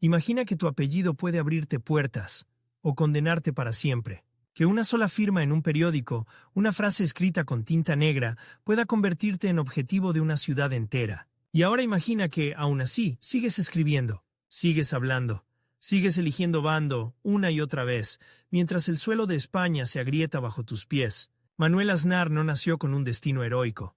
Imagina que tu apellido puede abrirte puertas o condenarte para siempre. Que una sola firma en un periódico, una frase escrita con tinta negra, pueda convertirte en objetivo de una ciudad entera. Y ahora imagina que, aún así, sigues escribiendo, sigues hablando, sigues eligiendo bando una y otra vez, mientras el suelo de España se agrieta bajo tus pies. Manuel Aznar no nació con un destino heroico.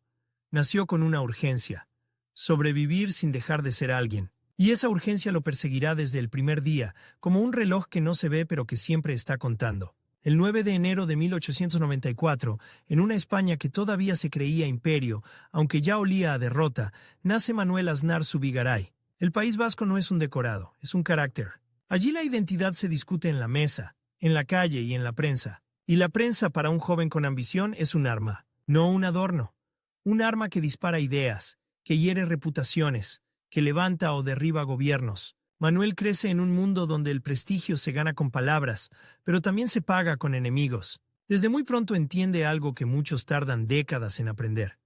Nació con una urgencia: sobrevivir sin dejar de ser alguien. Y esa urgencia lo perseguirá desde el primer día, como un reloj que no se ve pero que siempre está contando. El 9 de enero de 1894, en una España que todavía se creía imperio, aunque ya olía a derrota, nace Manuel Aznar Zubigaray. El País Vasco no es un decorado, es un carácter. Allí la identidad se discute en la mesa, en la calle y en la prensa. Y la prensa para un joven con ambición es un arma, no un adorno. Un arma que dispara ideas, que hiere reputaciones, que levanta o derriba gobiernos. Manuel crece en un mundo donde el prestigio se gana con palabras, pero también se paga con enemigos. Desde muy pronto entiende algo que muchos tardan décadas en aprender.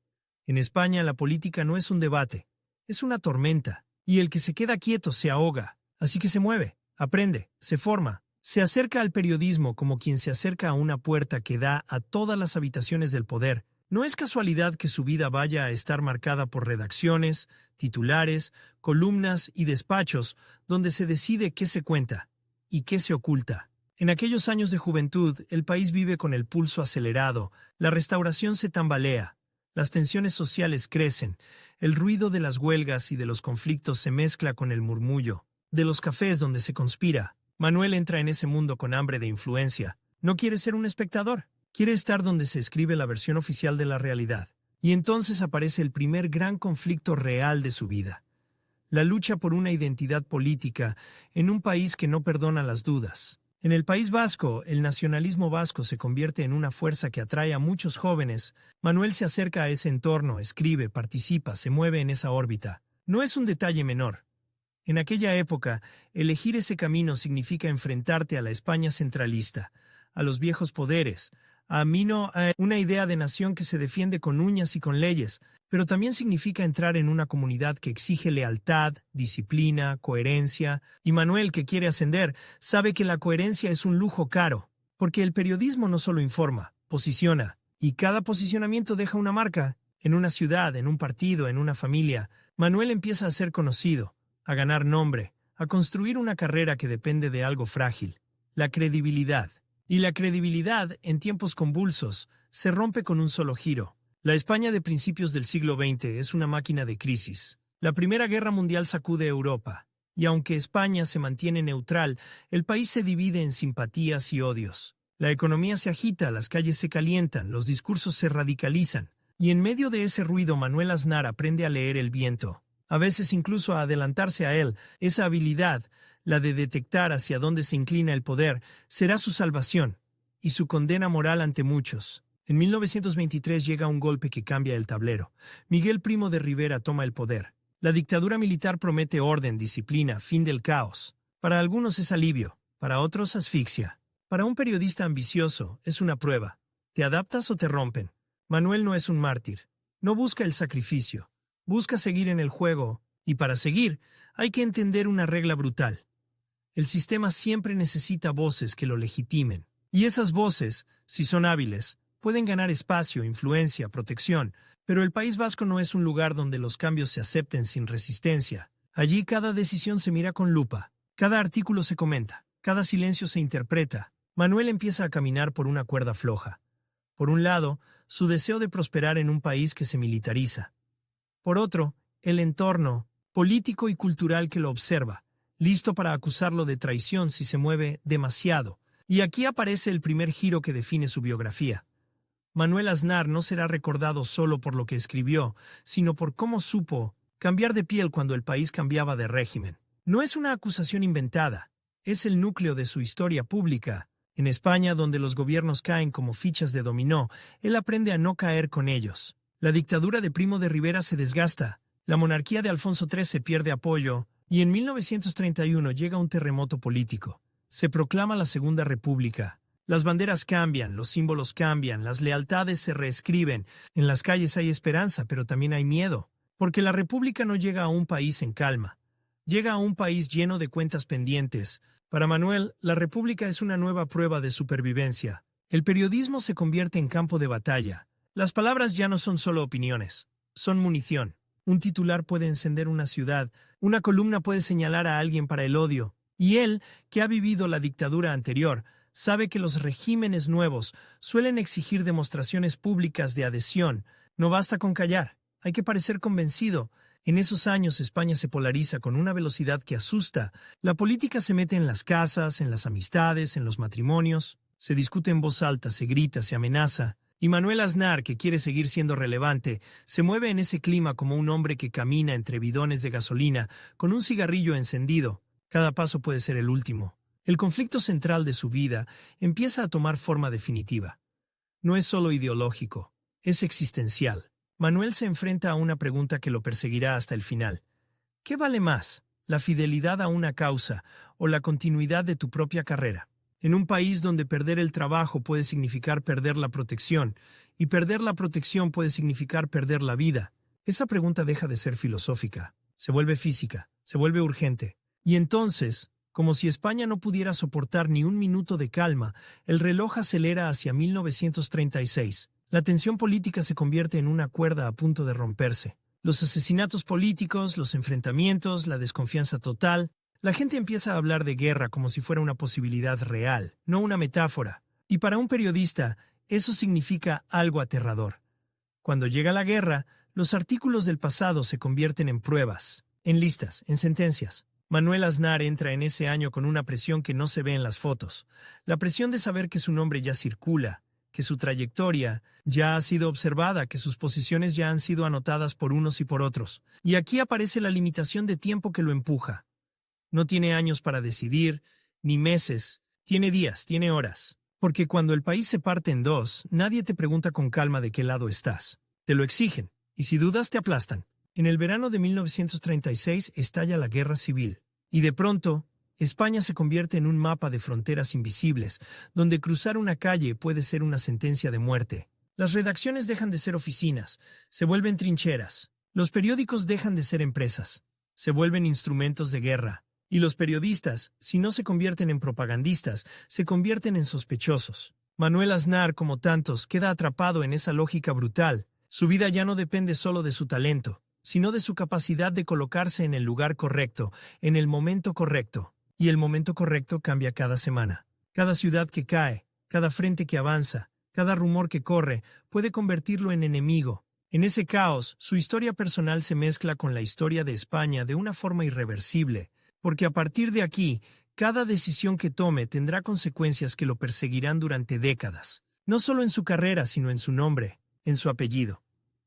En España la política no es un debate, es una tormenta, y el que se queda quieto se ahoga, así que se mueve, aprende, se forma, se acerca al periodismo como quien se acerca a una puerta que da a todas las habitaciones del poder. No es casualidad que su vida vaya a estar marcada por redacciones, titulares, columnas y despachos donde se decide qué se cuenta y qué se oculta. En aquellos años de juventud, el país vive con el pulso acelerado, la restauración se tambalea, las tensiones sociales crecen, el ruido de las huelgas y de los conflictos se mezcla con el murmullo de los cafés donde se conspira. Manuel entra en ese mundo con hambre de influencia. No quiere ser un espectador. Quiere estar donde se escribe la versión oficial de la realidad. Y entonces aparece el primer gran conflicto real de su vida. La lucha por una identidad política en un país que no perdona las dudas. En el País Vasco, el nacionalismo vasco se convierte en una fuerza que atrae a muchos jóvenes. Manuel se acerca a ese entorno, escribe, participa, se mueve en esa órbita. No es un detalle menor. En aquella época, elegir ese camino significa enfrentarte a la España centralista, a los viejos poderes, a una idea de nación que se defiende con uñas y con leyes, pero también significa entrar en una comunidad que exige lealtad, disciplina, coherencia. Y Manuel, que quiere ascender, sabe que la coherencia es un lujo caro, porque el periodismo no solo informa, posiciona, y cada posicionamiento deja una marca, en una ciudad, en un partido, en una familia. Manuel empieza a ser conocido, a ganar nombre, a construir una carrera que depende de algo frágil: la credibilidad. Y la credibilidad, en tiempos convulsos, se rompe con un solo giro. La España de principios del siglo XX es una máquina de crisis. La Primera Guerra Mundial sacude Europa, y aunque España se mantiene neutral, el país se divide en simpatías y odios. La economía se agita, las calles se calientan, los discursos se radicalizan, y en medio de ese ruido Manuel Aznar aprende a leer el viento, a veces incluso a adelantarse a él. Esa habilidad, la de detectar hacia dónde se inclina el poder, será su salvación y su condena moral ante muchos. En 1923 llega un golpe que cambia el tablero. Miguel Primo de Rivera toma el poder. La dictadura militar promete orden, disciplina, fin del caos. Para algunos es alivio, para otros asfixia. Para un periodista ambicioso es una prueba. ¿Te adaptas o te rompen? Manuel no es un mártir. No busca el sacrificio. Busca seguir en el juego, y para seguir hay que entender una regla brutal. El sistema siempre necesita voces que lo legitimen. Y esas voces, si son hábiles, pueden ganar espacio, influencia, protección. Pero el País Vasco no es un lugar donde los cambios se acepten sin resistencia. Allí cada decisión se mira con lupa, cada artículo se comenta, cada silencio se interpreta. Manuel empieza a caminar por una cuerda floja. Por un lado, su deseo de prosperar en un país que se militariza. Por otro, el entorno político y cultural que lo observa, listo para acusarlo de traición si se mueve demasiado. Y aquí aparece el primer giro que define su biografía. Manuel Aznar no será recordado solo por lo que escribió, sino por cómo supo cambiar de piel cuando el país cambiaba de régimen. No es una acusación inventada, es el núcleo de su historia pública. En España, donde los gobiernos caen como fichas de dominó, él aprende a no caer con ellos. La dictadura de Primo de Rivera se desgasta, la monarquía de Alfonso XIII pierde apoyo, y en 1931 llega un terremoto político. Se proclama la Segunda República. Las banderas cambian, los símbolos cambian, las lealtades se reescriben. En las calles hay esperanza, pero también hay miedo, porque la República no llega a un país en calma. Llega a un país lleno de cuentas pendientes. Para Manuel, la República es una nueva prueba de supervivencia. El periodismo se convierte en campo de batalla. Las palabras ya no son solo opiniones, son munición. Un titular puede encender una ciudad, una columna puede señalar a alguien para el odio. Y él, que ha vivido la dictadura anterior, sabe que los regímenes nuevos suelen exigir demostraciones públicas de adhesión. No basta con callar, hay que parecer convencido. En esos años España se polariza con una velocidad que asusta. La política se mete en las casas, en las amistades, en los matrimonios. Se discute en voz alta, se grita, se amenaza. Y Manuel Aznar, que quiere seguir siendo relevante, se mueve en ese clima como un hombre que camina entre bidones de gasolina con un cigarrillo encendido. Cada paso puede ser el último. El conflicto central de su vida empieza a tomar forma definitiva. No es solo ideológico, es existencial. Manuel se enfrenta a una pregunta que lo perseguirá hasta el final. ¿Qué vale más, la fidelidad a una causa o la continuidad de tu propia carrera? En un país donde perder el trabajo puede significar perder la protección, y perder la protección puede significar perder la vida, esa pregunta deja de ser filosófica, se vuelve física, se vuelve urgente. Y entonces, como si España no pudiera soportar ni un minuto de calma, el reloj acelera hacia 1936. La tensión política se convierte en una cuerda a punto de romperse. Los asesinatos políticos, los enfrentamientos, la desconfianza total. La gente empieza a hablar de guerra como si fuera una posibilidad real, no una metáfora. Y para un periodista, eso significa algo aterrador. Cuando llega la guerra, los artículos del pasado se convierten en pruebas, en listas, en sentencias. Manuel Aznar entra en ese año con una presión que no se ve en las fotos. La presión de saber que su nombre ya circula, que su trayectoria ya ha sido observada, que sus posiciones ya han sido anotadas por unos y por otros. Y aquí aparece la limitación de tiempo que lo empuja. No tiene años para decidir, ni meses, tiene días, tiene horas. Porque cuando el país se parte en dos, nadie te pregunta con calma de qué lado estás. Te lo exigen, y si dudas te aplastan. En el verano de 1936 estalla la guerra civil. Y de pronto, España se convierte en un mapa de fronteras invisibles, donde cruzar una calle puede ser una sentencia de muerte. Las redacciones dejan de ser oficinas, se vuelven trincheras. Los periódicos dejan de ser empresas, se vuelven instrumentos de guerra. Y los periodistas, si no se convierten en propagandistas, se convierten en sospechosos. Manuel Aznar, como tantos, queda atrapado en esa lógica brutal. Su vida ya no depende solo de su talento, sino de su capacidad de colocarse en el lugar correcto, en el momento correcto. Y el momento correcto cambia cada semana. Cada ciudad que cae, cada frente que avanza, cada rumor que corre, puede convertirlo en enemigo. En ese caos, su historia personal se mezcla con la historia de España de una forma irreversible. Porque a partir de aquí, cada decisión que tome tendrá consecuencias que lo perseguirán durante décadas, no solo en su carrera, sino en su nombre, en su apellido,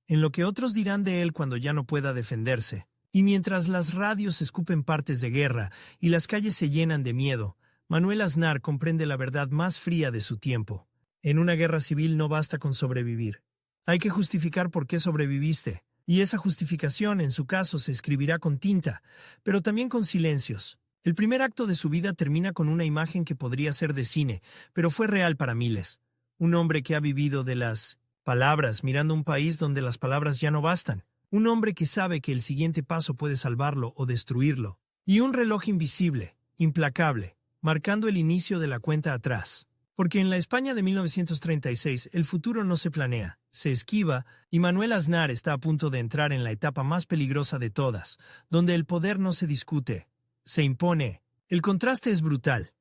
en lo que otros dirán de él cuando ya no pueda defenderse. Y mientras las radios escupen partes de guerra y las calles se llenan de miedo, Manuel Aznar comprende la verdad más fría de su tiempo. En una guerra civil no basta con sobrevivir. Hay que justificar por qué sobreviviste. Y esa justificación, en su caso, se escribirá con tinta, pero también con silencios. El primer acto de su vida termina con una imagen que podría ser de cine, pero fue real para miles. Un hombre que ha vivido de las palabras, mirando un país donde las palabras ya no bastan. Un hombre que sabe que el siguiente paso puede salvarlo o destruirlo. Y un reloj invisible, implacable, marcando el inicio de la cuenta atrás. Porque en la España de 1936 el futuro no se planea, se esquiva, y Manuel Aznar está a punto de entrar en la etapa más peligrosa de todas, donde el poder no se discute, se impone. El contraste es brutal.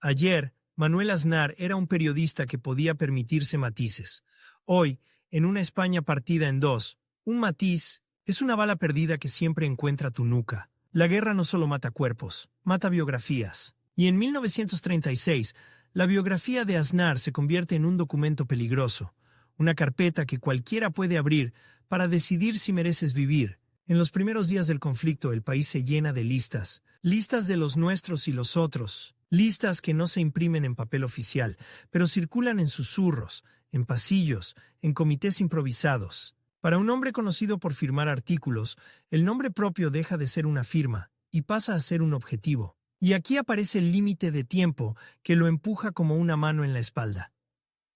Ayer, Manuel Aznar era un periodista que podía permitirse matices. Hoy, en una España partida en dos, un matiz es una bala perdida que siempre encuentra tu nuca. La guerra no solo mata cuerpos, mata biografías. Y en 1936, la biografía de Aznar se convierte en un documento peligroso, una carpeta que cualquiera puede abrir para decidir si mereces vivir. En los primeros días del conflicto el país se llena de listas, listas de los nuestros y los otros, listas que no se imprimen en papel oficial, pero circulan en susurros, en pasillos, en comités improvisados. Para un hombre conocido por firmar artículos, el nombre propio deja de ser una firma y pasa a ser un objetivo. Y aquí aparece el límite de tiempo que lo empuja como una mano en la espalda.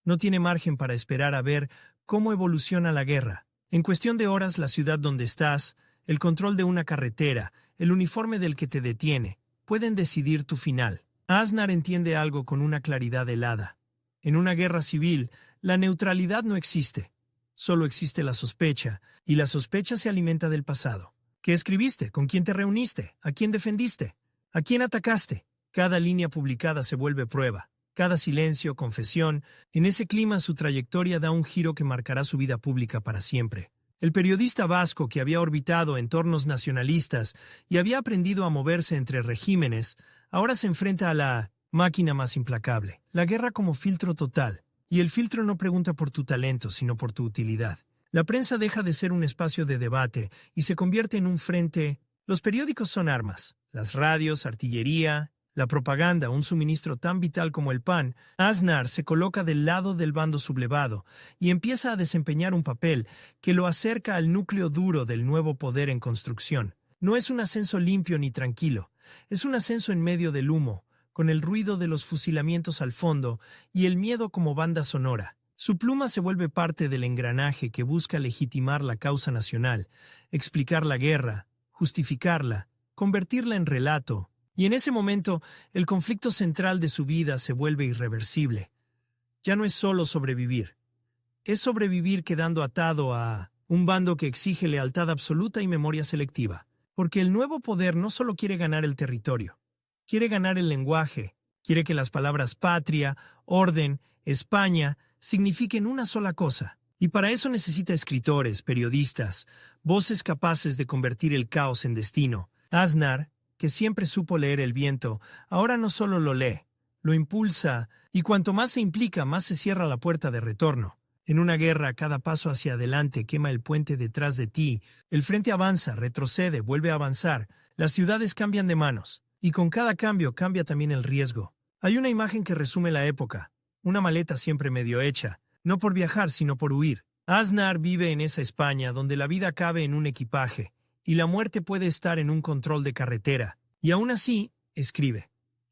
No tiene margen para esperar a ver cómo evoluciona la guerra. En cuestión de horas, la ciudad donde estás, el control de una carretera, el uniforme del que te detiene, pueden decidir tu final. Aznar entiende algo con una claridad helada. En una guerra civil, la neutralidad no existe. Solo existe la sospecha, y la sospecha se alimenta del pasado. ¿Qué escribiste? ¿Con quién te reuniste? ¿A quién defendiste? ¿A quién atacaste? Cada línea publicada se vuelve prueba. Cada silencio, confesión. En ese clima su trayectoria da un giro que marcará su vida pública para siempre. El periodista vasco que había orbitado entornos nacionalistas y había aprendido a moverse entre regímenes, ahora se enfrenta a la máquina más implacable, la guerra como filtro total. Y el filtro no pregunta por tu talento, sino por tu utilidad. La prensa deja de ser un espacio de debate y se convierte en un frente. Los periódicos son armas, las radios, artillería, la propaganda, un suministro tan vital como el pan. Aznar se coloca del lado del bando sublevado y empieza a desempeñar un papel que lo acerca al núcleo duro del nuevo poder en construcción. No es un ascenso limpio ni tranquilo, es un ascenso en medio del humo, con el ruido de los fusilamientos al fondo y el miedo como banda sonora. Su pluma se vuelve parte del engranaje que busca legitimar la causa nacional, explicar la guerra, justificarla, convertirla en relato. Y en ese momento, el conflicto central de su vida se vuelve irreversible. Ya no es solo sobrevivir. Es sobrevivir quedando atado a un bando que exige lealtad absoluta y memoria selectiva. Porque el nuevo poder no solo quiere ganar el territorio, quiere ganar el lenguaje, quiere que las palabras patria, orden, España signifiquen una sola cosa. Y para eso necesita escritores, periodistas, voces capaces de convertir el caos en destino. Aznar, que siempre supo leer el viento, ahora no solo lo lee, lo impulsa, y cuanto más se implica, más se cierra la puerta de retorno. En una guerra, cada paso hacia adelante quema el puente detrás de ti, el frente avanza, retrocede, vuelve a avanzar, las ciudades cambian de manos, y con cada cambio cambia también el riesgo. Hay una imagen que resume la época, una maleta siempre medio hecha, no por viajar, sino por huir. Aznar vive en esa España donde la vida cabe en un equipaje, y la muerte puede estar en un control de carretera. Y aún así, escribe.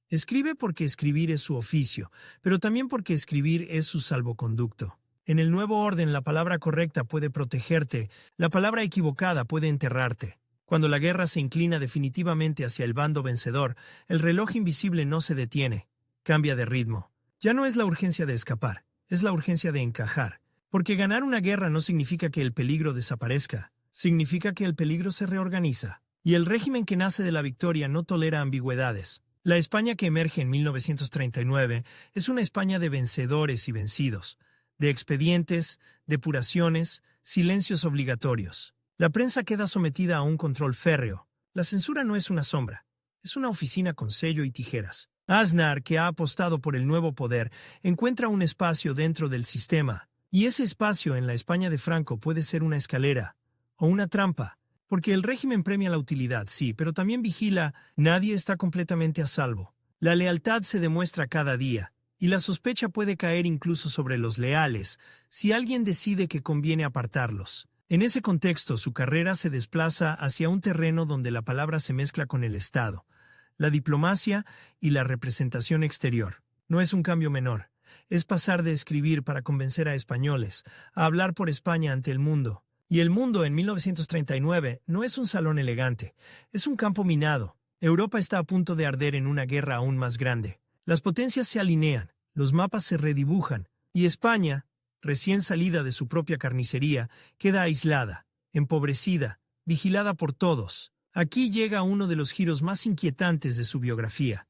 Escribe porque escribir es su oficio, pero también porque escribir es su salvoconducto. En el nuevo orden, la palabra correcta puede protegerte, la palabra equivocada puede enterrarte. Cuando la guerra se inclina definitivamente hacia el bando vencedor, el reloj invisible no se detiene, cambia de ritmo. Ya no es la urgencia de escapar, es la urgencia de encajar. Porque ganar una guerra no significa que el peligro desaparezca, significa que el peligro se reorganiza. Y el régimen que nace de la victoria no tolera ambigüedades. La España que emerge en 1939 es una España de vencedores y vencidos, de expedientes, depuraciones, silencios obligatorios. La prensa queda sometida a un control férreo. La censura no es una sombra, es una oficina con sello y tijeras. Aznar, que ha apostado por el nuevo poder, encuentra un espacio dentro del sistema, y ese espacio en la España de Franco puede ser una escalera o una trampa. Porque el régimen premia la utilidad, sí, pero también vigila. Nadie está completamente a salvo. La lealtad se demuestra cada día, y la sospecha puede caer incluso sobre los leales, si alguien decide que conviene apartarlos. En ese contexto, su carrera se desplaza hacia un terreno donde la palabra se mezcla con el Estado, la diplomacia y la representación exterior. No es un cambio menor. Es pasar de escribir para convencer a españoles, a hablar por España ante el mundo. Y el mundo en 1939 no es un salón elegante, es un campo minado. Europa está a punto de arder en una guerra aún más grande. Las potencias se alinean, los mapas se redibujan, y España, recién salida de su propia carnicería, queda aislada, empobrecida, vigilada por todos. Aquí llega uno de los giros más inquietantes de su biografía.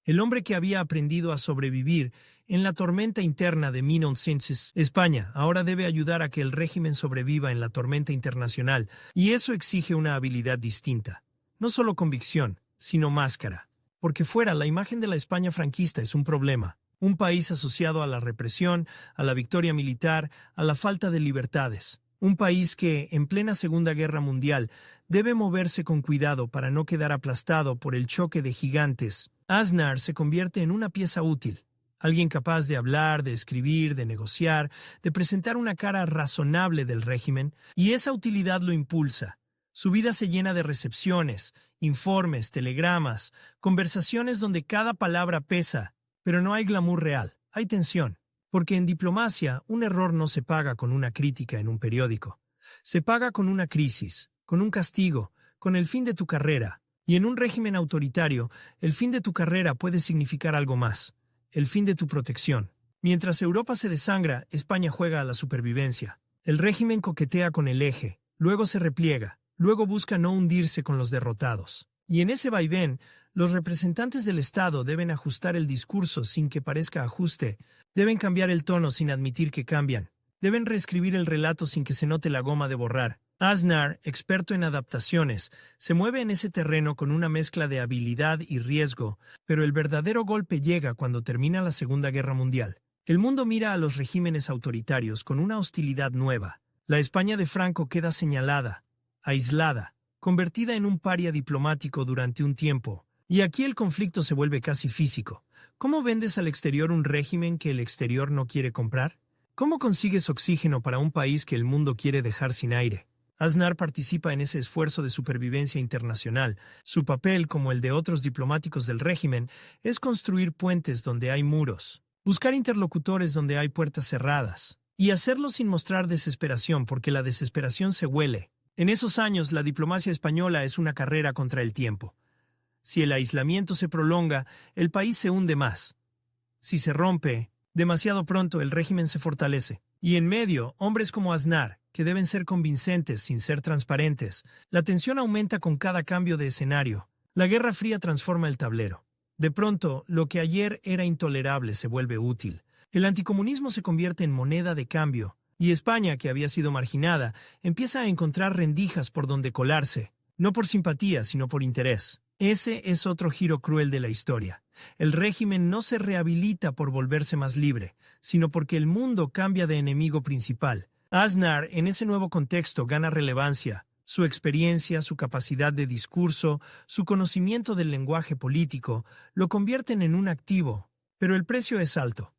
El hombre que había aprendido a sobrevivir en la tormenta interna de 1900, España, ahora debe ayudar a que el régimen sobreviva en la tormenta internacional, y eso exige una habilidad distinta. No solo convicción, sino máscara. Porque fuera, la imagen de la España franquista es un problema. Un país asociado a la represión, a la victoria militar, a la falta de libertades. Un país que, en plena Segunda Guerra Mundial, debe moverse con cuidado para no quedar aplastado por el choque de gigantes. Aznar se convierte en una pieza útil, alguien capaz de hablar, de escribir, de negociar, de presentar una cara razonable del régimen, y esa utilidad lo impulsa. Su vida se llena de recepciones, informes, telegramas, conversaciones donde cada palabra pesa, pero no hay glamour real, hay tensión. Porque en diplomacia, un error no se paga con una crítica en un periódico. Se paga con una crisis, con un castigo, con el fin de tu carrera. Y en un régimen autoritario, el fin de tu carrera puede significar algo más, el fin de tu protección. Mientras Europa se desangra, España juega a la supervivencia. El régimen coquetea con el eje, luego se repliega, luego busca no hundirse con los derrotados. Y en ese vaivén, los representantes del Estado deben ajustar el discurso sin que parezca ajuste, deben cambiar el tono sin admitir que cambian, deben reescribir el relato sin que se note la goma de borrar. Aznar, experto en adaptaciones, se mueve en ese terreno con una mezcla de habilidad y riesgo, pero el verdadero golpe llega cuando termina la Segunda Guerra Mundial. El mundo mira a los regímenes autoritarios con una hostilidad nueva. La España de Franco queda señalada, aislada, convertida en un paria diplomático durante un tiempo. Y aquí el conflicto se vuelve casi físico. ¿Cómo vendes al exterior un régimen que el exterior no quiere comprar? ¿Cómo consigues oxígeno para un país que el mundo quiere dejar sin aire? Aznar participa en ese esfuerzo de supervivencia internacional. Su papel, como el de otros diplomáticos del régimen, es construir puentes donde hay muros, buscar interlocutores donde hay puertas cerradas, y hacerlo sin mostrar desesperación, porque la desesperación se huele. En esos años, la diplomacia española es una carrera contra el tiempo. Si el aislamiento se prolonga, el país se hunde más. Si se rompe, demasiado pronto el régimen se fortalece. Y en medio, hombres como Aznar, que deben ser convincentes sin ser transparentes. La tensión aumenta con cada cambio de escenario. La Guerra Fría transforma el tablero. De pronto, lo que ayer era intolerable se vuelve útil. El anticomunismo se convierte en moneda de cambio. Y España, que había sido marginada, empieza a encontrar rendijas por donde colarse. No por simpatía, sino por interés. Ese es otro giro cruel de la historia. El régimen no se rehabilita por volverse más libre, sino porque el mundo cambia de enemigo principal. Aznar, en ese nuevo contexto, gana relevancia. Su experiencia, su capacidad de discurso, su conocimiento del lenguaje político, lo convierten en un activo. Pero el precio es alto.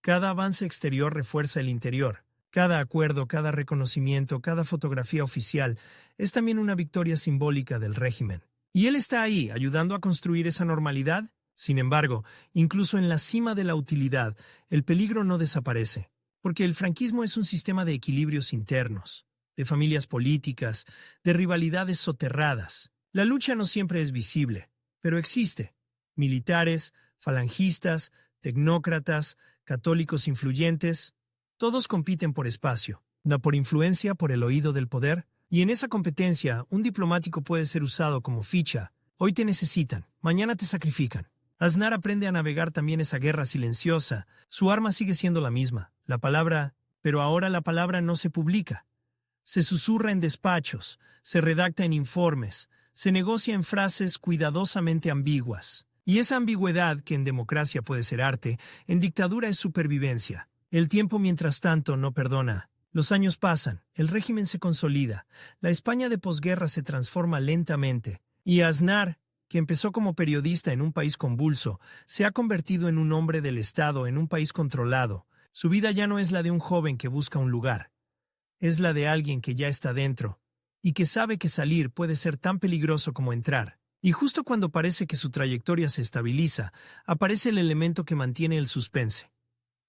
Cada avance exterior refuerza el interior. Cada acuerdo, cada reconocimiento, cada fotografía oficial es también una victoria simbólica del régimen. ¿Y él está ahí, ayudando a construir esa normalidad? Sin embargo, incluso en la cima de la utilidad, el peligro no desaparece, porque el franquismo es un sistema de equilibrios internos, de familias políticas, de rivalidades soterradas. La lucha no siempre es visible, pero existe. Militares, falangistas, tecnócratas, católicos influyentes, todos compiten por espacio, no por influencia, por el oído del poder. Y en esa competencia, un diplomático puede ser usado como ficha. Hoy te necesitan, mañana te sacrifican. Aznar aprende a navegar también esa guerra silenciosa. Su arma sigue siendo la misma, la palabra, pero ahora la palabra no se publica. Se susurra en despachos, se redacta en informes, se negocia en frases cuidadosamente ambiguas. Y esa ambigüedad, que en democracia puede ser arte, en dictadura es supervivencia. El tiempo, mientras tanto, no perdona. Los años pasan, el régimen se consolida, la España de posguerra se transforma lentamente, y Aznar, que empezó como periodista en un país convulso, se ha convertido en un hombre del Estado en un país controlado. Su vida ya no es la de un joven que busca un lugar, es la de alguien que ya está dentro, y que sabe que salir puede ser tan peligroso como entrar. Y justo cuando parece que su trayectoria se estabiliza, aparece el elemento que mantiene el suspense: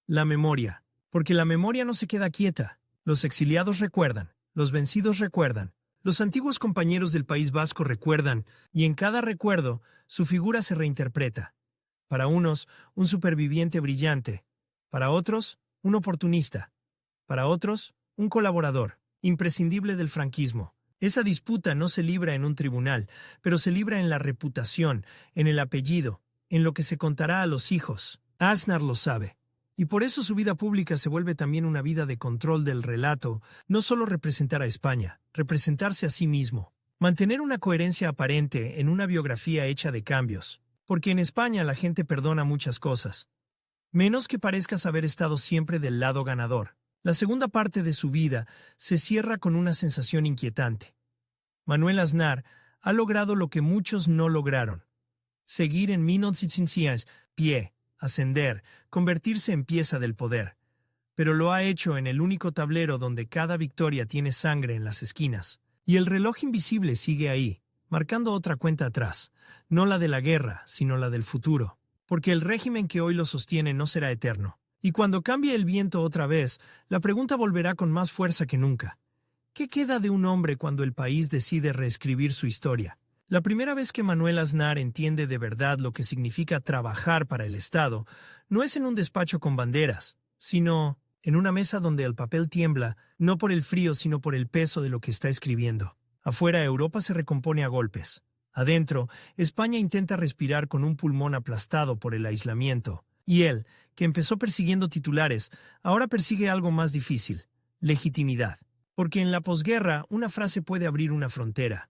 la memoria, porque la memoria no se queda quieta. Los exiliados recuerdan, los vencidos recuerdan, los antiguos compañeros del País Vasco recuerdan, y en cada recuerdo su figura se reinterpreta. Para unos, un superviviente brillante, para otros, un oportunista, para otros, un colaborador, imprescindible del franquismo. Esa disputa no se libra en un tribunal, pero se libra en la reputación, en el apellido, en lo que se contará a los hijos. Aznar lo sabe. Y por eso su vida pública se vuelve también una vida de control del relato, no solo representar a España, representarse a sí mismo, mantener una coherencia aparente en una biografía hecha de cambios, porque en España la gente perdona muchas cosas, menos que parezcas haber estado siempre del lado ganador. La segunda parte de su vida se cierra con una sensación inquietante. Manuel Aznar ha logrado lo que muchos no lograron: seguir en pie, ascender, convertirse en pieza del poder. Pero lo ha hecho en el único tablero donde cada victoria tiene sangre en las esquinas. Y el reloj invisible sigue ahí, marcando otra cuenta atrás, no la de la guerra, sino la del futuro. Porque el régimen que hoy lo sostiene no será eterno. Y cuando cambie el viento otra vez, la pregunta volverá con más fuerza que nunca: ¿qué queda de un hombre cuando el país decide reescribir su historia? La primera vez que Manuel Aznar entiende de verdad lo que significa trabajar para el Estado, no es en un despacho con banderas, sino en una mesa donde el papel tiembla, no por el frío, sino por el peso de lo que está escribiendo. Afuera, Europa se recompone a golpes. Adentro, España intenta respirar con un pulmón aplastado por el aislamiento. Y él, que empezó persiguiendo titulares, ahora persigue algo más difícil: legitimidad. Porque en la posguerra, una frase puede abrir una frontera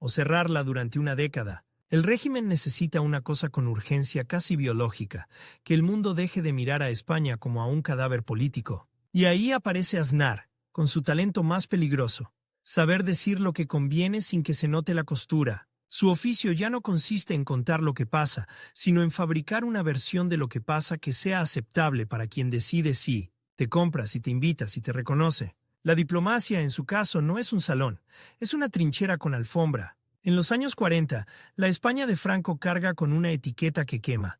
o cerrarla durante una década. El régimen necesita una cosa con urgencia casi biológica: que el mundo deje de mirar a España como a un cadáver político. Y ahí aparece Aznar, con su talento más peligroso: saber decir lo que conviene sin que se note la costura. Su oficio ya no consiste en contar lo que pasa, sino en fabricar una versión de lo que pasa que sea aceptable para quien decide si te compra, si te invita, si te reconoce. La diplomacia, en su caso, no es un salón, es una trinchera con alfombra. En los años 40, la España de Franco carga con una etiqueta que quema: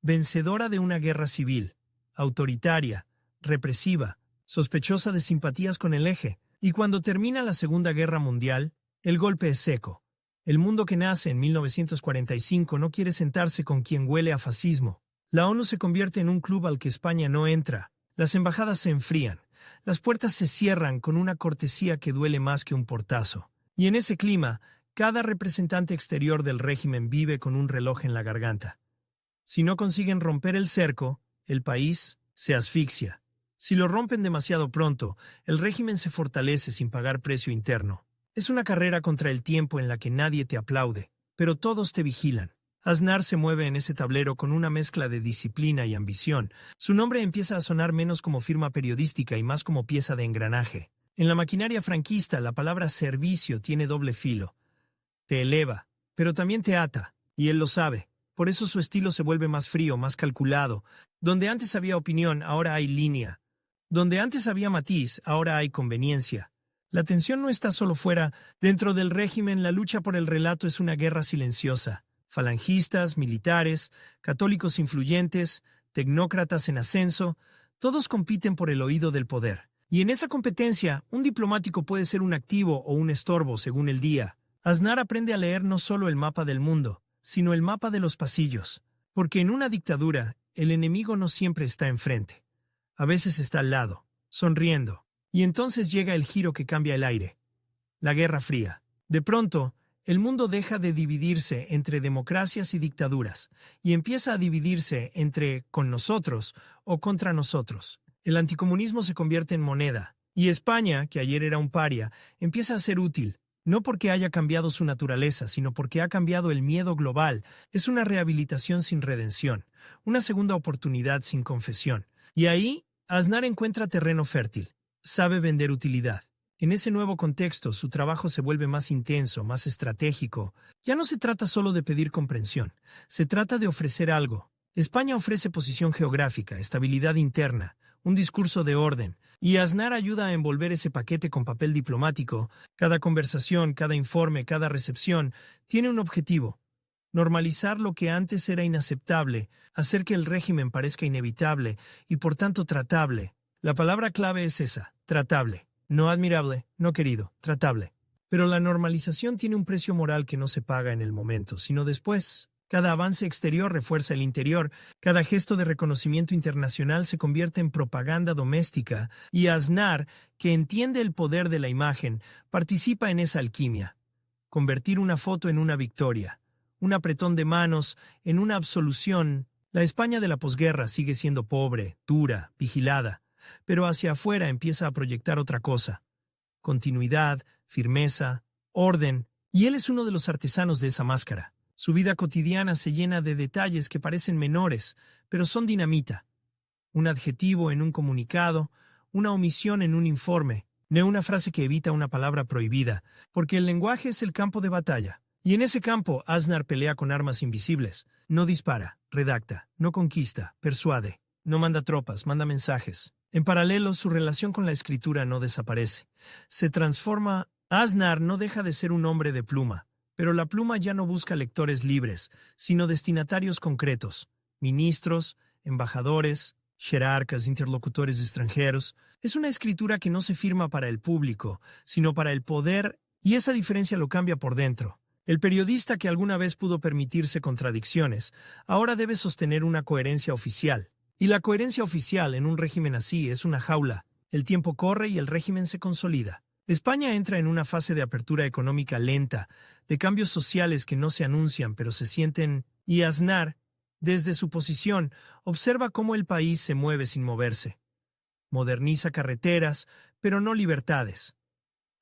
vencedora de una guerra civil, autoritaria, represiva, sospechosa de simpatías con el eje. Y cuando termina la Segunda Guerra Mundial, el golpe es seco. El mundo que nace en 1945 no quiere sentarse con quien huele a fascismo. La ONU se convierte en un club al que España no entra. Las embajadas se enfrían. Las puertas se cierran con una cortesía que duele más que un portazo. Y en ese clima, cada representante exterior del régimen vive con un reloj en la garganta. Si no consiguen romper el cerco, el país se asfixia. Si lo rompen demasiado pronto, el régimen se fortalece sin pagar precio interno. Es una carrera contra el tiempo en la que nadie te aplaude, pero todos te vigilan. Aznar se mueve en ese tablero con una mezcla de disciplina y ambición. Su nombre empieza a sonar menos como firma periodística y más como pieza de engranaje. En la maquinaria franquista, la palabra servicio tiene doble filo. Te eleva, pero también te ata, y él lo sabe. Por eso su estilo se vuelve más frío, más calculado. Donde antes había opinión, ahora hay línea. Donde antes había matiz, ahora hay conveniencia. La tensión no está solo fuera. Dentro del régimen, la lucha por el relato es una guerra silenciosa. Falangistas, militares, católicos influyentes, tecnócratas en ascenso, todos compiten por el oído del poder. Y en esa competencia, un diplomático puede ser un activo o un estorbo según el día. Aznar aprende a leer no solo el mapa del mundo, sino el mapa de los pasillos. Porque en una dictadura, el enemigo no siempre está enfrente. A veces está al lado, sonriendo. Y entonces llega el giro que cambia el aire. La Guerra Fría. De pronto, el mundo deja de dividirse entre democracias y dictaduras, y empieza a dividirse entre con nosotros o contra nosotros. El anticomunismo se convierte en moneda, y España, que ayer era un paria, empieza a ser útil, no porque haya cambiado su naturaleza, sino porque ha cambiado el miedo global. Es una rehabilitación sin redención, una segunda oportunidad sin confesión. Y ahí, Aznar encuentra terreno fértil, sabe vender utilidad. En ese nuevo contexto, su trabajo se vuelve más intenso, más estratégico. Ya no se trata solo de pedir comprensión, se trata de ofrecer algo. España ofrece posición geográfica, estabilidad interna, un discurso de orden, y Aznar ayuda a envolver ese paquete con papel diplomático. Cada conversación, cada informe, cada recepción tiene un objetivo: normalizar lo que antes era inaceptable, hacer que el régimen parezca inevitable y por tanto tratable. La palabra clave es esa: tratable. No admirable, no querido, tratable. Pero la normalización tiene un precio moral que no se paga en el momento, sino después. Cada avance exterior refuerza el interior, cada gesto de reconocimiento internacional se convierte en propaganda doméstica, y Aznar, que entiende el poder de la imagen, participa en esa alquimia. Convertir una foto en una victoria, un apretón de manos en una absolución. La España de la posguerra sigue siendo pobre, dura, vigilada, pero hacia afuera empieza a proyectar otra cosa: continuidad, firmeza, orden, y él es uno de los artesanos de esa máscara. Su vida cotidiana se llena de detalles que parecen menores, pero son dinamita. Un adjetivo en un comunicado, una omisión en un informe, no una frase que evita una palabra prohibida, porque el lenguaje es el campo de batalla. Y en ese campo, Aznar pelea con armas invisibles. No dispara, redacta, no conquista, persuade, no manda tropas, manda mensajes. En paralelo, su relación con la escritura no desaparece. Se transforma. Aznar no deja de ser un hombre de pluma, pero la pluma ya no busca lectores libres, sino destinatarios concretos: ministros, embajadores, jerarcas, interlocutores extranjeros. Es una escritura que no se firma para el público, sino para el poder, y esa diferencia lo cambia por dentro. El periodista que alguna vez pudo permitirse contradicciones, ahora debe sostener una coherencia oficial. Y la coherencia oficial en un régimen así es una jaula. El tiempo corre y el régimen se consolida. España entra en una fase de apertura económica lenta, de cambios sociales que no se anuncian pero se sienten, y Aznar, desde su posición, observa cómo el país se mueve sin moverse. Moderniza carreteras, pero no libertades.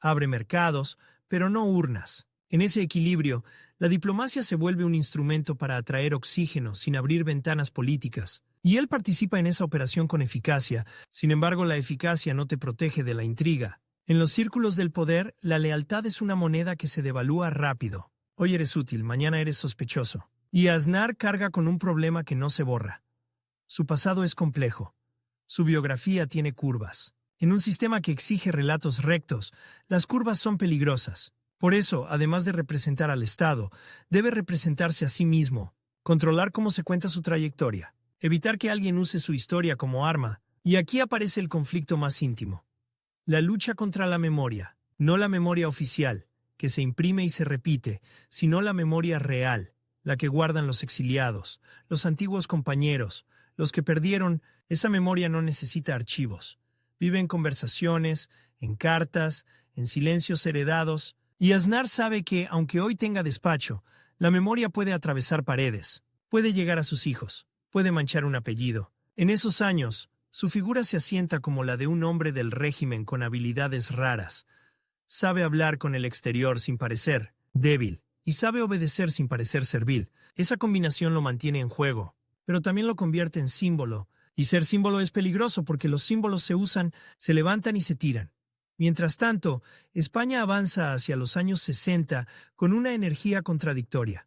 Abre mercados, pero no urnas. En ese equilibrio, la diplomacia se vuelve un instrumento para atraer oxígeno sin abrir ventanas políticas. Y él participa en esa operación con eficacia. Sin embargo, la eficacia no te protege de la intriga. En los círculos del poder, la lealtad es una moneda que se devalúa rápido. Hoy eres útil, mañana eres sospechoso. Y Aznar carga con un problema que no se borra. Su pasado es complejo. Su biografía tiene curvas. En un sistema que exige relatos rectos, las curvas son peligrosas. Por eso, además de representar al Estado, debe representarse a sí mismo, controlar cómo se cuenta su trayectoria, evitar que alguien use su historia como arma. Y aquí aparece el conflicto más íntimo. La lucha contra la memoria, no la memoria oficial, que se imprime y se repite, sino la memoria real, la que guardan los exiliados, los antiguos compañeros, los que perdieron. Esa memoria no necesita archivos. Vive en conversaciones, en cartas, en silencios heredados. Y Aznar sabe que, aunque hoy tenga despacho, la memoria puede atravesar paredes, puede llegar a sus hijos, puede manchar un apellido. En esos años, su figura se asienta como la de un hombre del régimen con habilidades raras. Sabe hablar con el exterior sin parecer débil, y sabe obedecer sin parecer servil. Esa combinación lo mantiene en juego, pero también lo convierte en símbolo. Y ser símbolo es peligroso porque los símbolos se usan, se levantan y se tiran. Mientras tanto, España avanza hacia los años 60 con una energía contradictoria.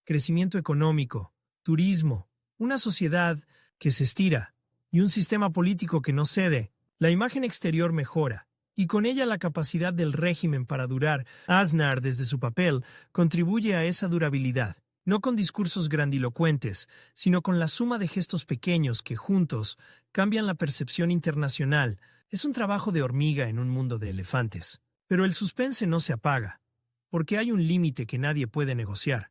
Crecimiento económico, turismo, una sociedad que se estira y un sistema político que no cede. La imagen exterior mejora, y con ella la capacidad del régimen para durar. Aznar, desde su papel, contribuye a esa durabilidad, no con discursos grandilocuentes, sino con la suma de gestos pequeños que, juntos, cambian la percepción internacional. Es un trabajo de hormiga en un mundo de elefantes. Pero el suspense no se apaga, porque hay un límite que nadie puede negociar.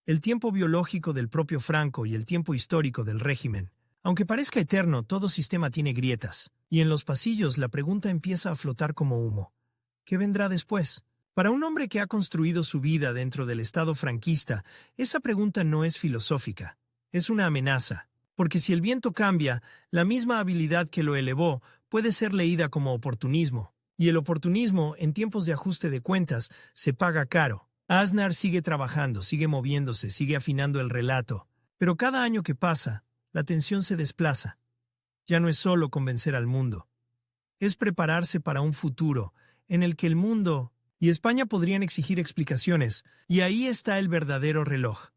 El tiempo biológico del propio Franco y el tiempo histórico del régimen. Aunque parezca eterno, todo sistema tiene grietas, y en los pasillos la pregunta empieza a flotar como humo. ¿Qué vendrá después? Para un hombre que ha construido su vida dentro del Estado franquista, esa pregunta no es filosófica, es una amenaza. Porque si el viento cambia, la misma habilidad que lo elevó puede ser leída como oportunismo, y el oportunismo, en tiempos de ajuste de cuentas, se paga caro. Aznar sigue trabajando, sigue moviéndose, sigue afinando el relato, pero cada año que pasa, la tensión se desplaza. Ya no es solo convencer al mundo, es prepararse para un futuro en el que el mundo y España podrían exigir explicaciones, y ahí está el verdadero reloj.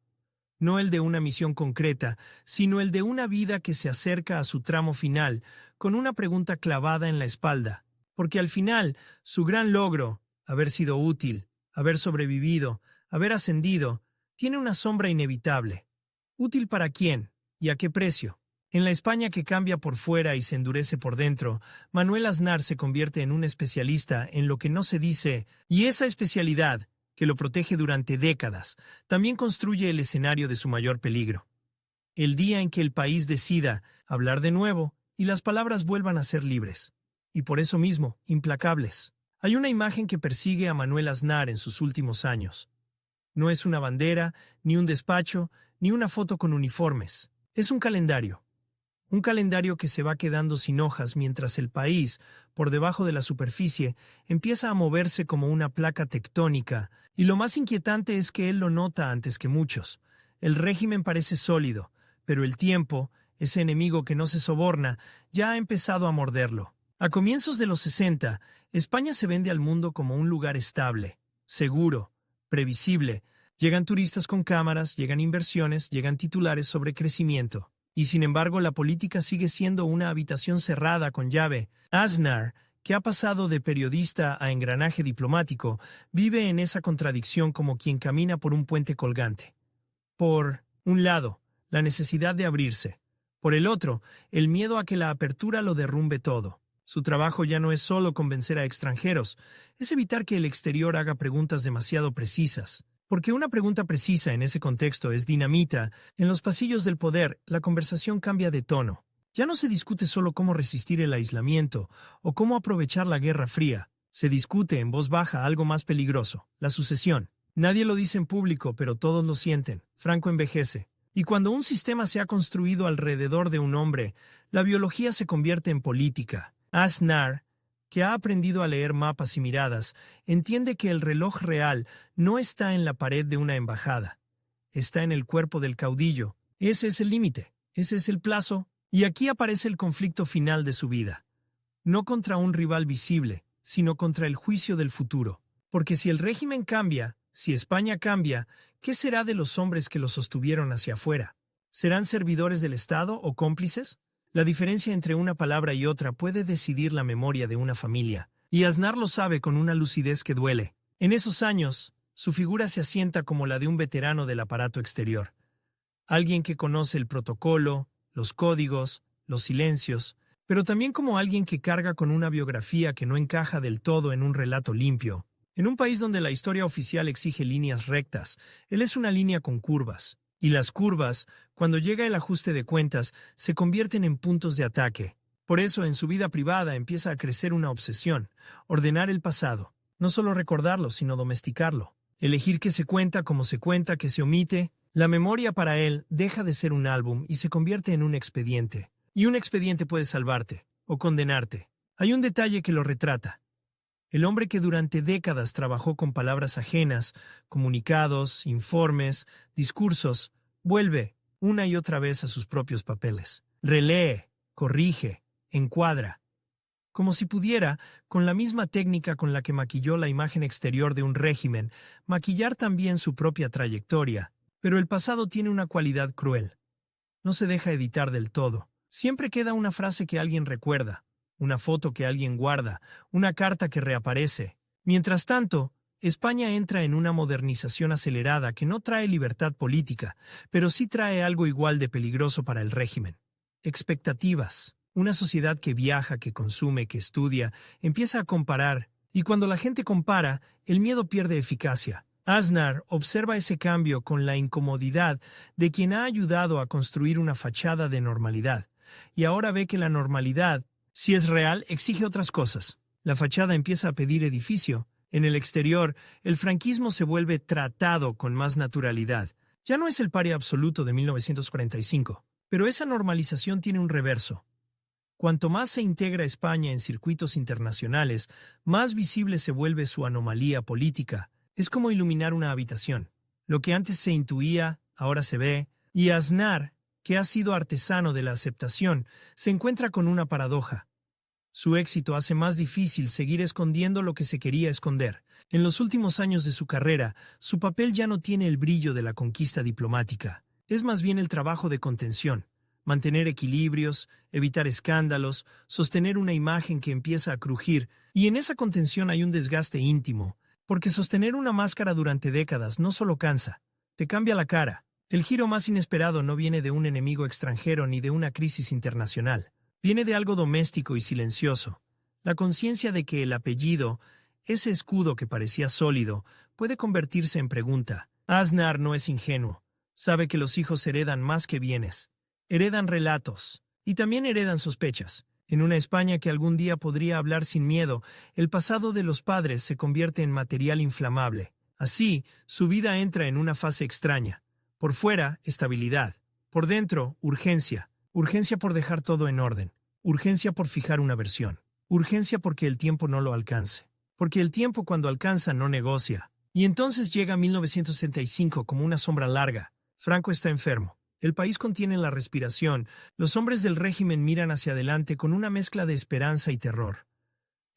No el de una misión concreta, sino el de una vida que se acerca a su tramo final, con una pregunta clavada en la espalda. Porque al final, su gran logro, haber sido útil, haber sobrevivido, haber ascendido, tiene una sombra inevitable. ¿Útil para quién? ¿Y a qué precio? En la España que cambia por fuera y se endurece por dentro, Manuel Aznar se convierte en un especialista en lo que no se dice, y esa especialidad, que lo protege durante décadas, también construye el escenario de su mayor peligro. El día en que el país decida hablar de nuevo y las palabras vuelvan a ser libres, y por eso mismo, implacables. Hay una imagen que persigue a Manuel Aznar en sus últimos años. No es una bandera, ni un despacho, ni una foto con uniformes. Es un calendario. Un calendario que se va quedando sin hojas mientras el país, por debajo de la superficie, empieza a moverse como una placa tectónica, y lo más inquietante es que él lo nota antes que muchos. El régimen parece sólido, pero el tiempo, ese enemigo que no se soborna, ya ha empezado a morderlo. A comienzos de los 60, España se vende al mundo como un lugar estable, seguro, previsible. Llegan turistas con cámaras, llegan inversiones, llegan titulares sobre crecimiento. Y sin embargo, la política sigue siendo una habitación cerrada con llave. Aznar, que ha pasado de periodista a engranaje diplomático, vive en esa contradicción como quien camina por un puente colgante. Por un lado, la necesidad de abrirse. Por el otro, el miedo a que la apertura lo derrumbe todo. Su trabajo ya no es solo convencer a extranjeros, es evitar que el exterior haga preguntas demasiado precisas. Porque una pregunta precisa en ese contexto es dinamita. En los pasillos del poder, la conversación cambia de tono. Ya no se discute solo cómo resistir el aislamiento o cómo aprovechar la Guerra Fría. Se discute en voz baja algo más peligroso, la sucesión. Nadie lo dice en público, pero todos lo sienten. Franco envejece. Y cuando un sistema se ha construido alrededor de un hombre, la biología se convierte en política. Aznar, que ha aprendido a leer mapas y miradas, entiende que el reloj real no está en la pared de una embajada. Está en el cuerpo del caudillo. Ese es el límite. Ese es el plazo. Y aquí aparece el conflicto final de su vida. No contra un rival visible, sino contra el juicio del futuro. Porque si el régimen cambia, si España cambia, ¿qué será de los hombres que lo sostuvieron hacia afuera? ¿Serán servidores del Estado o cómplices? La diferencia entre una palabra y otra puede decidir la memoria de una familia, y Aznar lo sabe con una lucidez que duele. En esos años, su figura se asienta como la de un veterano del aparato exterior. Alguien que conoce el protocolo, los códigos, los silencios, pero también como alguien que carga con una biografía que no encaja del todo en un relato limpio. En un país donde la historia oficial exige líneas rectas, él es una línea con curvas. Y las curvas, cuando llega el ajuste de cuentas, se convierten en puntos de ataque. Por eso, en su vida privada empieza a crecer una obsesión, ordenar el pasado. No solo recordarlo, sino domesticarlo. Elegir qué se cuenta, cómo se cuenta, qué se omite. La memoria para él deja de ser un álbum y se convierte en un expediente. Y un expediente puede salvarte o condenarte. Hay un detalle que lo retrata. El hombre que durante décadas trabajó con palabras ajenas, comunicados, informes, discursos, vuelve una y otra vez a sus propios papeles. Relee, corrige, encuadra. Como si pudiera, con la misma técnica con la que maquilló la imagen exterior de un régimen, maquillar también su propia trayectoria. Pero el pasado tiene una cualidad cruel. No se deja editar del todo. Siempre queda una frase que alguien recuerda, una foto que alguien guarda, una carta que reaparece. Mientras tanto, España entra en una modernización acelerada que no trae libertad política, pero sí trae algo igual de peligroso para el régimen. Expectativas. Una sociedad que viaja, que consume, que estudia, empieza a comparar, y cuando la gente compara, el miedo pierde eficacia. Aznar observa ese cambio con la incomodidad de quien ha ayudado a construir una fachada de normalidad, y ahora ve que la normalidad, si es real, exige otras cosas. La fachada empieza a pedir edificio. En el exterior, el franquismo se vuelve tratado con más naturalidad. Ya no es el paria absoluto de 1945, pero esa normalización tiene un reverso. Cuanto más se integra España en circuitos internacionales, más visible se vuelve su anomalía política. Es como iluminar una habitación. Lo que antes se intuía, ahora se ve, y Aznar, que ha sido artesano de la aceptación, se encuentra con una paradoja. Su éxito hace más difícil seguir escondiendo lo que se quería esconder. En los últimos años de su carrera, su papel ya no tiene el brillo de la conquista diplomática. Es más bien el trabajo de contención. Mantener equilibrios, evitar escándalos, sostener una imagen que empieza a crujir, y en esa contención hay un desgaste íntimo, porque sostener una máscara durante décadas no solo cansa, te cambia la cara. El giro más inesperado no viene de un enemigo extranjero ni de una crisis internacional. Viene de algo doméstico y silencioso. La conciencia de que el apellido, ese escudo que parecía sólido, puede convertirse en pregunta. Aznar no es ingenuo. Sabe que los hijos heredan más que bienes. Heredan relatos. Y también heredan sospechas. En una España que algún día podría hablar sin miedo, el pasado de los padres se convierte en material inflamable. Así, su vida entra en una fase extraña. Por fuera, estabilidad. Por dentro, urgencia. Urgencia por dejar todo en orden. Urgencia por fijar una versión. Urgencia porque el tiempo no lo alcance. Porque el tiempo cuando alcanza no negocia. Y entonces llega 1965 como una sombra larga. Franco está enfermo. El país contiene la respiración. Los hombres del régimen miran hacia adelante con una mezcla de esperanza y terror.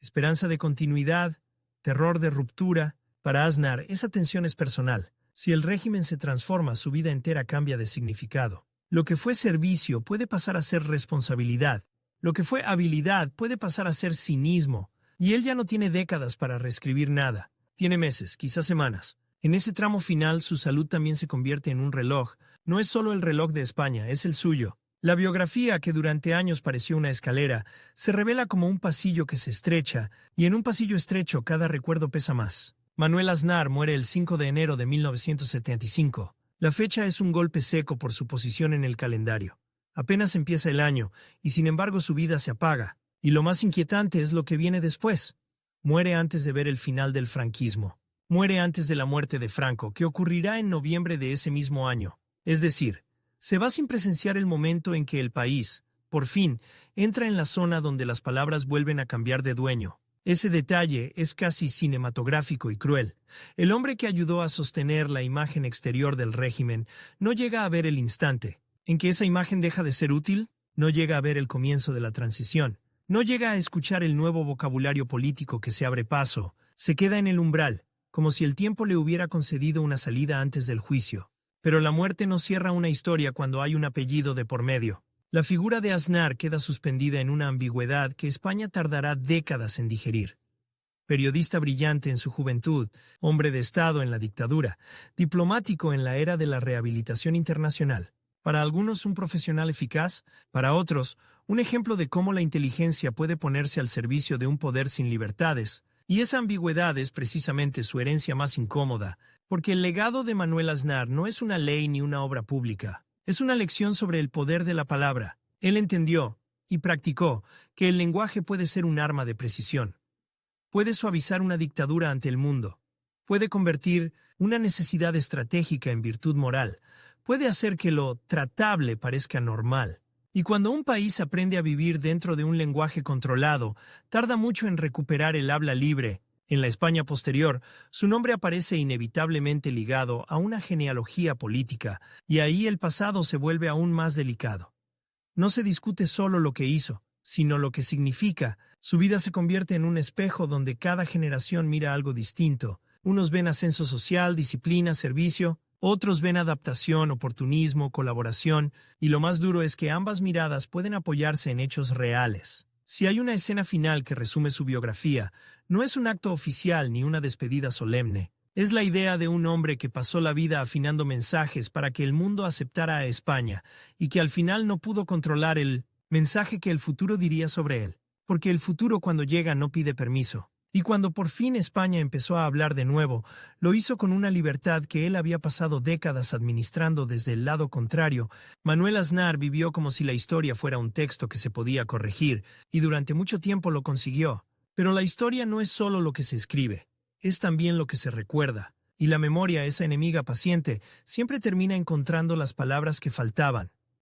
Esperanza de continuidad, terror de ruptura. Para Aznar, esa tensión es personal. Si el régimen se transforma, su vida entera cambia de significado. Lo que fue servicio puede pasar a ser responsabilidad. Lo que fue habilidad puede pasar a ser cinismo. Y él ya no tiene décadas para reescribir nada. Tiene meses, quizás semanas. En ese tramo final, su salud también se convierte en un reloj. No es solo el reloj de España, es el suyo. La biografía, que durante años pareció una escalera, se revela como un pasillo que se estrecha, y en un pasillo estrecho cada recuerdo pesa más. Manuel Aznar muere el 5 de enero de 1975. La fecha es un golpe seco por su posición en el calendario. Apenas empieza el año, y sin embargo su vida se apaga. Y lo más inquietante es lo que viene después. Muere antes de ver el final del franquismo. Muere antes de la muerte de Franco, que ocurrirá en noviembre de ese mismo año. Es decir, se va sin presenciar el momento en que el país, por fin, entra en la zona donde las palabras vuelven a cambiar de dueño. Ese detalle es casi cinematográfico y cruel. El hombre que ayudó a sostener la imagen exterior del régimen no llega a ver el instante en que esa imagen deja de ser útil, no llega a ver el comienzo de la transición, no llega a escuchar el nuevo vocabulario político que se abre paso, se queda en el umbral, como si el tiempo le hubiera concedido una salida antes del juicio. Pero la muerte no cierra una historia cuando hay un apellido de por medio. La figura de Aznar queda suspendida en una ambigüedad que España tardará décadas en digerir. Periodista brillante en su juventud, hombre de Estado en la dictadura, diplomático en la era de la rehabilitación internacional. Para algunos un profesional eficaz, para otros un ejemplo de cómo la inteligencia puede ponerse al servicio de un poder sin libertades. Y esa ambigüedad es precisamente su herencia más incómoda, porque el legado de Manuel Aznar no es una ley ni una obra pública. Es una lección sobre el poder de la palabra. Él entendió y practicó que el lenguaje puede ser un arma de precisión. Puede suavizar una dictadura ante el mundo. Puede convertir una necesidad estratégica en virtud moral. Puede hacer que lo tratable parezca normal. Y cuando un país aprende a vivir dentro de un lenguaje controlado, tarda mucho en recuperar el habla libre. En la España posterior, su nombre aparece inevitablemente ligado a una genealogía política, y ahí el pasado se vuelve aún más delicado. No se discute solo lo que hizo, sino lo que significa. Su vida se convierte en un espejo donde cada generación mira algo distinto. Unos ven ascenso social, disciplina, servicio, otros ven adaptación, oportunismo, colaboración, y lo más duro es que ambas miradas pueden apoyarse en hechos reales. Si hay una escena final que resume su biografía, no es un acto oficial ni una despedida solemne. Es la idea de un hombre que pasó la vida afinando mensajes para que el mundo aceptara a España y que al final no pudo controlar el mensaje que el futuro diría sobre él. Porque el futuro cuando llega no pide permiso. Y cuando por fin España empezó a hablar de nuevo, lo hizo con una libertad que él había pasado décadas administrando desde el lado contrario. Manuel Aznar vivió como si la historia fuera un texto que se podía corregir, y durante mucho tiempo lo consiguió. Pero la historia no es solo lo que se escribe, es también lo que se recuerda. Y la memoria, esa enemiga paciente, siempre termina encontrando las palabras que faltaban.